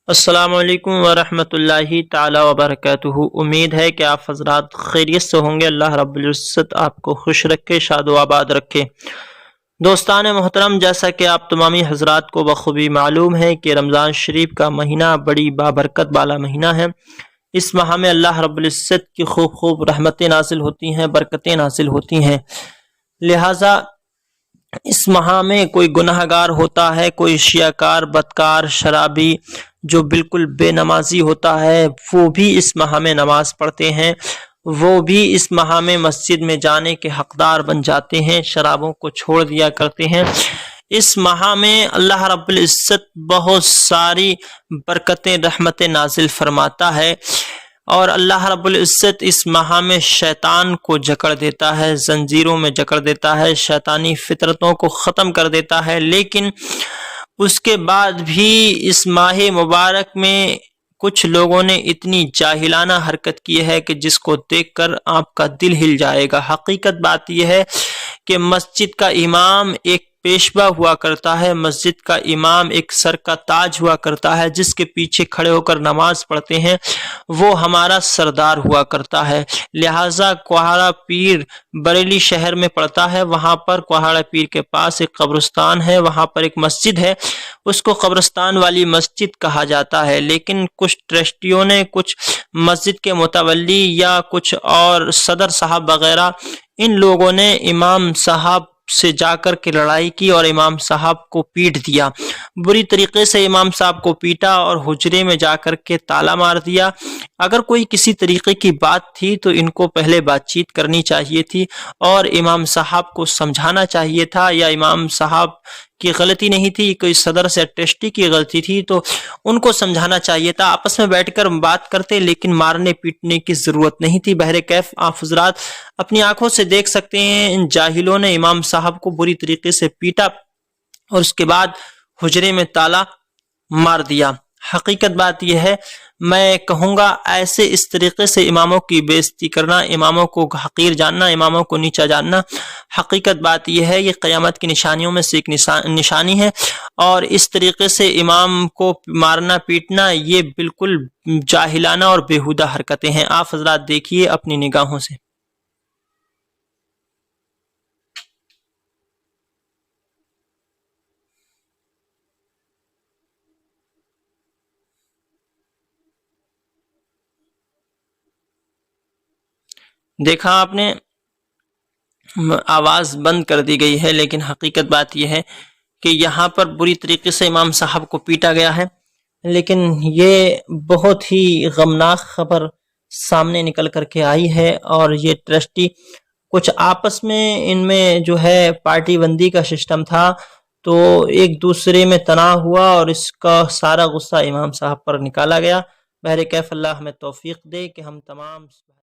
السلام علیکم ورحمۃ اللہ تعالی وبرکاتہ۔ امید ہے کہ آپ حضرات خیریت سے ہوں گے۔ اللہ رب العزت آپ کو خوش رکھے، شاد و آباد رکھے۔ دوستان محترم، جیسا کہ آپ تمامی حضرات کو بخوبی معلوم ہے کہ رمضان شریف کا مہینہ بڑی بابرکت والا مہینہ ہے۔ اس ماہ میں اللہ رب العزت کی خوب رحمتیں نازل ہوتی ہیں، برکتیں نازل ہوتی ہیں۔ لہٰذا اس ماہ میں کوئی گناہ گار ہوتا ہے، کوئی شیعہ کار، بدکار، شرابی جو بالکل بے نمازی ہوتا ہے، وہ بھی اس ماہ میں نماز پڑھتے ہیں، وہ بھی اس ماہ میں مسجد میں جانے کے حقدار بن جاتے ہیں، شرابوں کو چھوڑ دیا کرتے ہیں۔ اس ماہ میں اللہ رب العزت بہت ساری برکتیں، رحمتیں نازل فرماتا ہے، اور اللہ رب العزت اس ماہ میں شیطان کو جکڑ دیتا ہے، زنجیروں میں جکڑ دیتا ہے، شیطانی فطرتوں کو ختم کر دیتا ہے۔ لیکن اس کے بعد بھی اس ماہ مبارک میں کچھ لوگوں نے اتنی جاہلانہ حرکت کی ہے کہ جس کو دیکھ کر آپ کا دل ہل جائے گا۔ حقیقت بات یہ ہے کہ مسجد کا امام ایک پیشوا ہوا کرتا ہے، مسجد کا امام ایک سر کا تاج ہوا کرتا ہے، جس کے پیچھے کھڑے ہو کر نماز پڑھتے ہیں، وہ ہمارا سردار ہوا کرتا ہے۔ لہٰذا کوہاڑا پیر بریلی شہر میں پڑتا ہے، وہاں پر کوہاڑا پیر کے پاس ایک قبرستان ہے، وہاں پر ایک مسجد ہے، اس کو قبرستان والی مسجد کہا جاتا ہے۔ لیکن کچھ ٹرسٹیوں نے، کچھ مسجد کے متولی یا کچھ اور صدر صاحب وغیرہ، ان لوگوں نے امام صاحب سے جا کر کے لڑائی کی اور امام صاحب کو پیٹ دیا، بری طریقے سے امام صاحب کو پیٹا اور حجرے میں جا کر کے تالا مار دیا۔ اگر کوئی کسی طریقے کی بات تھی تو ان کو پہلے بات چیت کرنی چاہیے تھی اور امام صاحب کو سمجھانا چاہیے تھا، یا امام صاحب کی غلطی نہیں تھی، کوئی صدر سے ٹرسٹی کی غلطی تھی تو ان کو سمجھانا چاہیے تھا، آپس میں بیٹھ کر بات کرتے، لیکن مارنے پیٹنے کی ضرورت نہیں تھی۔ بہرکیف آپ حضرات اپنی آنکھوں سے دیکھ سکتے ہیں، ان جاہلوں نے امام صاحب کو بری طریقے سے پیٹا اور اس کے بعد حجرے میں تالا مار دیا۔ حقیقت بات یہ ہے، میں کہوں گا ایسے اس طریقے سے اماموں کی بے عزتی کرنا، اماموں کو حقیر جاننا، اماموں کو نیچا جاننا، حقیقت بات یہ ہے، یہ قیامت کی نشانیوں میں سے ایک نشانی ہے، اور اس طریقے سے امام کو مارنا پیٹنا یہ بالکل جاہلانہ اور بیہودہ حرکتیں ہیں۔ آپ حضرات دیکھیے اپنی نگاہوں سے۔ دیکھا آپ نے، آواز بند کر دی گئی ہے، لیکن حقیقت بات یہ ہے کہ یہاں پر بری طریقے سے امام صاحب کو پیٹا گیا ہے۔ لیکن یہ بہت ہی غمناک خبر سامنے نکل کر کے آئی ہے، اور یہ ٹرسٹی کچھ آپس میں ان میں جو ہے پارٹی بندی کا سسٹم تھا، تو ایک دوسرے میں تناؤ ہوا اور اس کا سارا غصہ امام صاحب پر نکالا گیا۔ بہرکیف اللہ ہمیں توفیق دے کہ ہم تمام